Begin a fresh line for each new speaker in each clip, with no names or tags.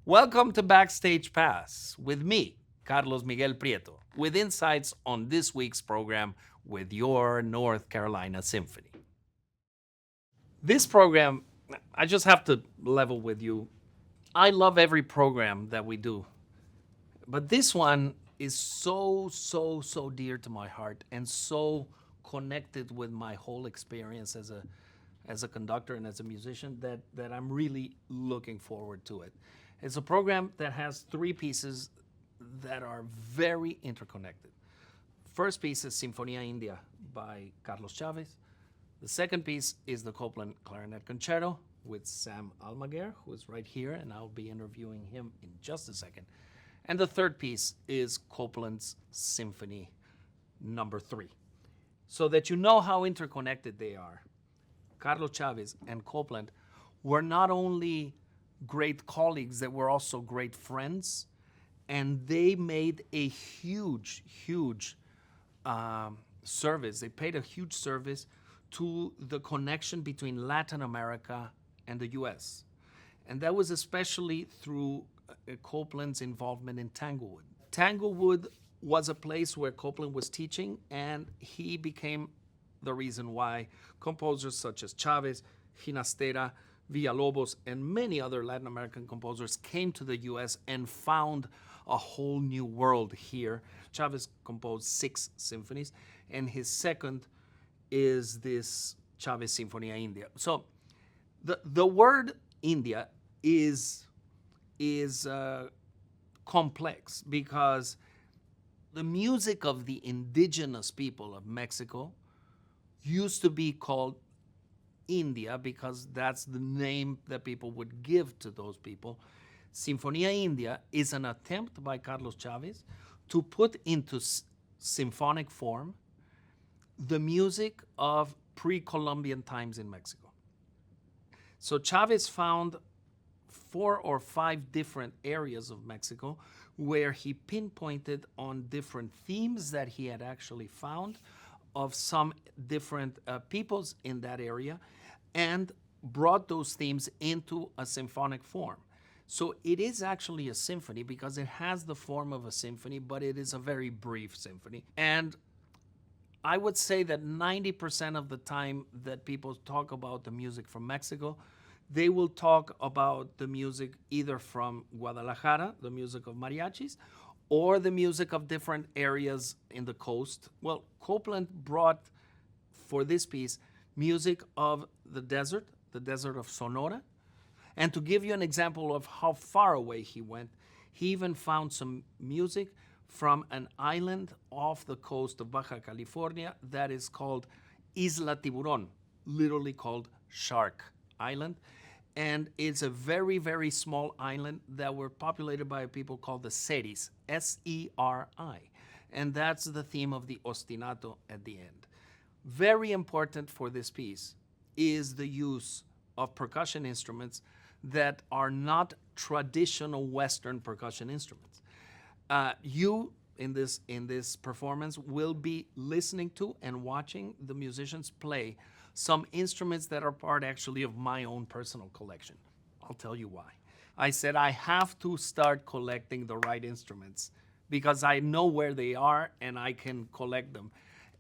Welcome to Backstage Pass with me, Carlos Miguel Prieto, with insights on this week's program with your North Carolina Symphony. This program, I just have to level with you. I love every program that we do, but this one is so dear to my heart and so connected with my whole experience as a conductor and as a musician that I'm really looking forward to it. It's a program that has three pieces that are very interconnected. First piece is Sinfonía India by Carlos Chávez. The second piece is the Copland Clarinet Concerto with Sam Almaguer, who is right here, and I'll be interviewing him in just a second. And the third piece is Copland's Symphony number 3. So that you know how interconnected they are, Carlos Chávez and Copland were not only great colleagues, they were also great friends, and they made a huge service. They paid a huge service to the connection between Latin America and the US. And that was especially through Copland's involvement in Tanglewood. Tanglewood was a place where Copland was teaching, and he became the reason why composers such as Chavez, Ginastera, Villalobos, and many other Latin American composers came to the US and found a whole new world here. Chavez composed 6 symphonies, and his second is this Chavez Sinfonía India. So the word India is complex because the music of the indigenous people of Mexico used to be called India because that's the name that people would give to those people. Sinfonía India is an attempt by Carlos Chávez to put into symphonic form the music of pre-Columbian times in Mexico. So Chávez found 4 or 5 different areas of Mexico where he pinpointed on different themes that he had actually found of some different peoples in that area and brought those themes into a symphonic form. So it is actually a symphony because it has the form of a symphony, but it is a very brief symphony. And I would say that 90% of the time that people talk about the music from Mexico, they will talk about the music either from Guadalajara, the music of mariachis, or the music of different areas in the coast. Well, Copland brought for this piece music of the desert of Sonora. And to give you an example of how far away he went, he even found some music from an island off the coast of Baja California that is called Isla Tiburón, literally called Shark Island. And it's a very small island that were populated by people called the Seris, S-E-R-I. And that's the theme of the ostinato at the end. Very important for this piece is the use of percussion instruments that are not traditional Western percussion instruments. You, in this performance, will be listening to and watching the musicians play some instruments that are part actually of my own personal collection. I'll tell you why. I said I have to start collecting the right instruments because I know where they are and I can collect them.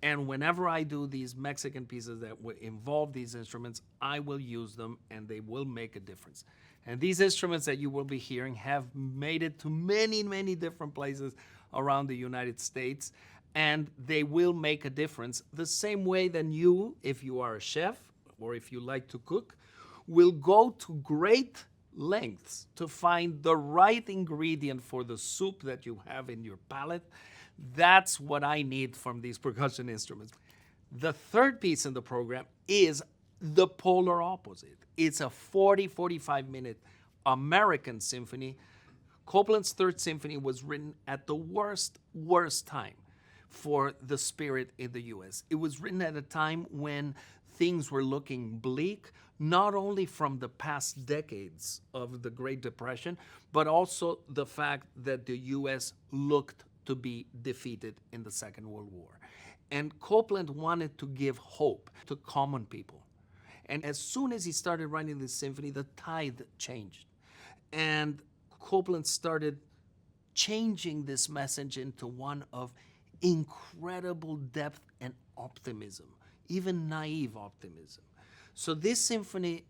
And whenever I do these Mexican pieces that involve these instruments, I will use them and they will make a difference. And these instruments that you will be hearing have made it to many different places around the United States, and they will make a difference the same way that you, if you are a chef or if you like to cook, will go to great lengths to find the right ingredient for the soup that you have in your palate. That's what I need from these percussion instruments. The third piece in the program is the polar opposite. It's a 45 minute American symphony. Copland's Third Symphony was written at the worst time for the spirit in the US. It was written at a time when things were looking bleak, not only from the past decades of the Great Depression, but also the fact that the US looked to be defeated in the Second World War. And Copland wanted to give hope to common people. And as soon as he started writing this symphony, the tide changed. And Copland started changing this message into one of incredible depth and optimism, even naive optimism. So this symphony,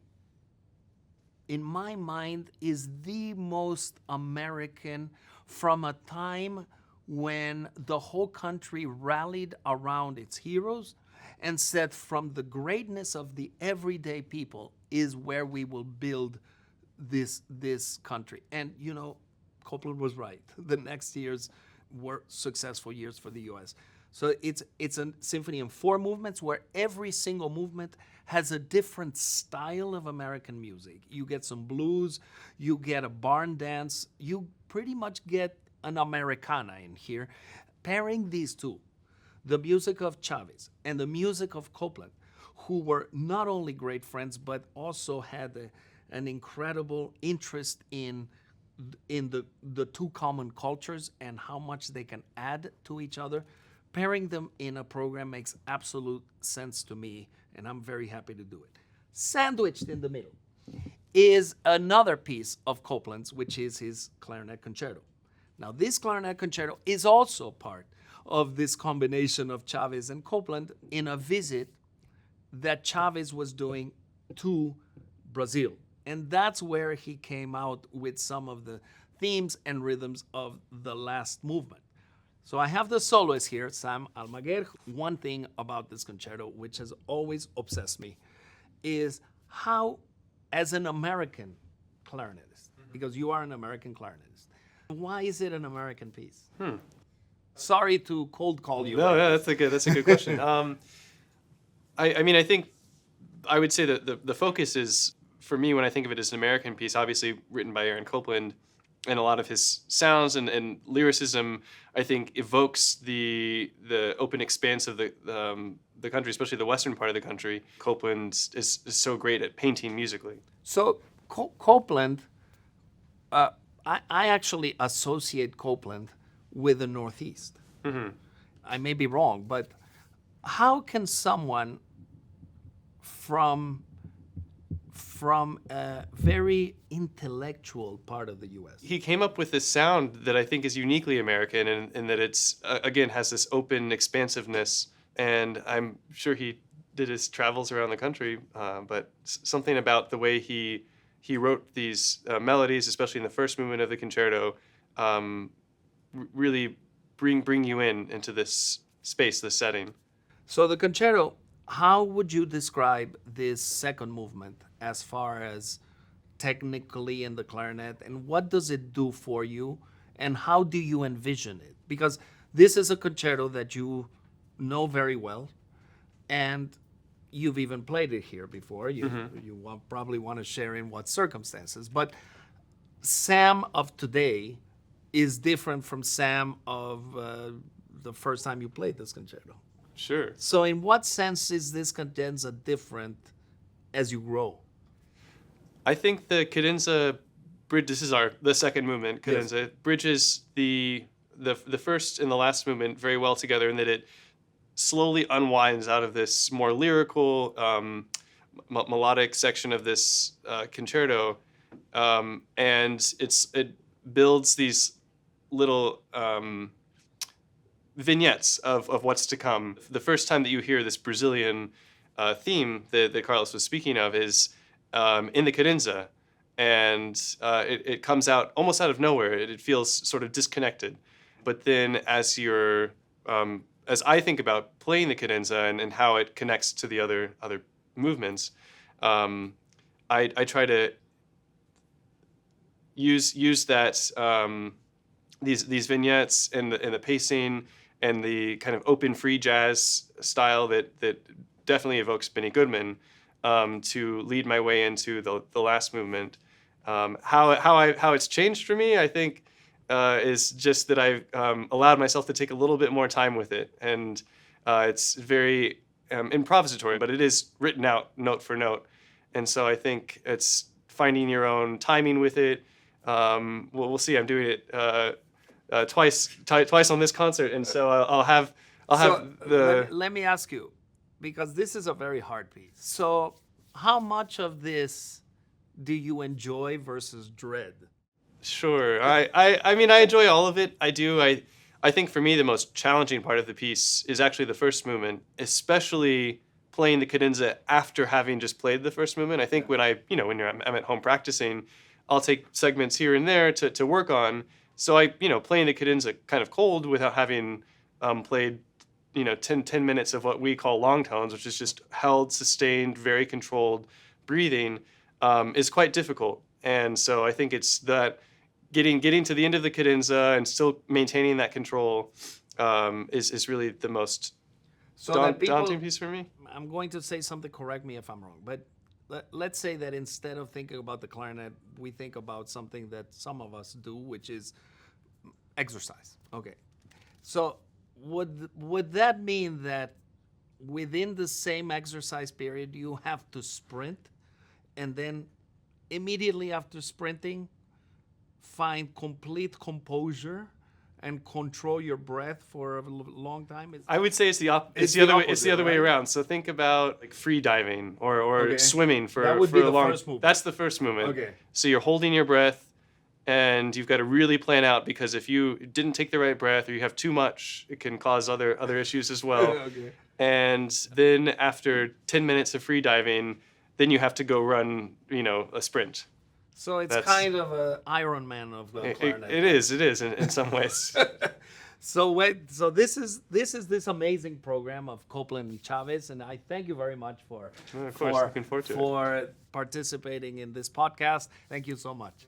in my mind, is the most American from a time when the whole country rallied around its heroes and said, from the greatness of the everyday people is where we will build this country. And you know, Copland was right. The next years were successful years for the U.S. So it's a symphony in 4 movements where every single movement has a different style of American music. You get some blues, you get a barn dance, you pretty much get an Americana in here. Pairing these two, the music of Chávez and the music of Copland, who were not only great friends, but also had an incredible interest in the two common cultures and how much they can add to each other. Pairing them in a program makes absolute sense to me, and I'm very happy to do it. Sandwiched in the middle is another piece of Copland's, which is his clarinet concerto. Now, this clarinet concerto is also part of this combination of Chávez and Copland in a visit that Chávez was doing to Brazil. And that's where he came out with some of the themes and rhythms of the last movement. So I have the soloist here, Sam Almaguer. One thing about this concerto, which has always obsessed me, is how, as an American clarinetist, because you are an American clarinetist, why is it an American piece? Sorry to cold call you.
No, yeah, that's a good question. I mean, I think I would say that the focus is, for me, when I think of it as an American piece, obviously written by Aaron Copland, and a lot of his sounds and lyricism, I think, evokes the open expanse of the country, especially the western part of the country. Copland is so great at painting musically.
So Copland, I actually associate Copland with the Northeast.
Mm-hmm.
I may be wrong, but how can someone from a very intellectual part of the U.S.
He came up with this sound that I think is uniquely American, and that it's, again, has this open expansiveness. And I'm sure he did his travels around the country, but something about the way he wrote these melodies, especially in the first movement of the concerto, really bring you into this space, this setting.
So the concerto, how would you describe this second movement as far as technically in the clarinet, and what does it do for you, and how do you envision it? Because this is a concerto that you know very well, and you've even played it here before. You probably want to share in what circumstances, but Sam of today is different from Sam of the first time you played this concerto.
Sure.
So in what sense is this cadenza different as you grow?
I think the cadenza bridge, this is the second movement, cadenza, yes, bridges the first and the last movement very well together, in that it slowly unwinds out of this more lyrical, melodic section of this concerto, and it builds these little vignettes of what's to come. The first time that you hear this Brazilian theme that Carlos was speaking of is in the cadenza, and it comes out almost out of nowhere. It feels sort of disconnected. But then as I think about playing the cadenza and how it connects to the other movements, I try to use that these vignettes and the pacing and the kind of open free jazz style that definitely evokes Benny Goodman, to lead my way into the last movement. How it's changed for me, I think, is just that I've allowed myself to take a little bit more time with it, and it's very improvisatory, but it is written out note for note, and so I think it's finding your own timing with it. We'll see. I'm doing it twice on this concert, and so I'll have the.
Let me ask you, because this is a very hard piece. So, how much of this do you enjoy versus dread?
Sure. I mean, I enjoy all of it. I do. I think for me, the most challenging part of the piece is actually the first movement, especially playing the cadenza after having just played the first movement. I think when I'm at home practicing, I'll take segments here and there to work on. So playing the cadenza kind of cold without having played, 10 minutes of what we call long tones, which is just held, sustained, very controlled breathing, is quite difficult. And so I think it's that getting to the end of the cadenza and still maintaining that control is really the most daunting piece for me.
I'm going to say something, correct me if I'm wrong, but let's say that instead of thinking about the clarinet, we think about something that some of us do, which is exercise. Okay. So would that mean that within the same exercise period, you have to sprint, and then immediately after sprinting, find complete composure and control your breath for a long time?
I would say it's the other way around. So think about like free diving or swimming for
that would be the
long.
first movement.
That's the first movement.
Okay.
So you're holding your breath, and you've got to really plan out, because if you didn't take the right breath or you have too much, it can cause other issues as well.
Okay.
And then after 10 minutes of free diving, then you have to go run, a sprint.
So it's kind of an Iron Man of the clarinet.
It is in some ways.
So this is this amazing program of Copland and Chávez, and I thank you very much for
Looking forward to it.
for participating in this podcast. Thank you so much.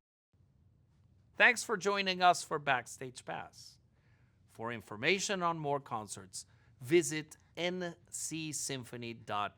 Thanks for joining us for Backstage Pass. For information on more concerts, visit ncsymphony.org.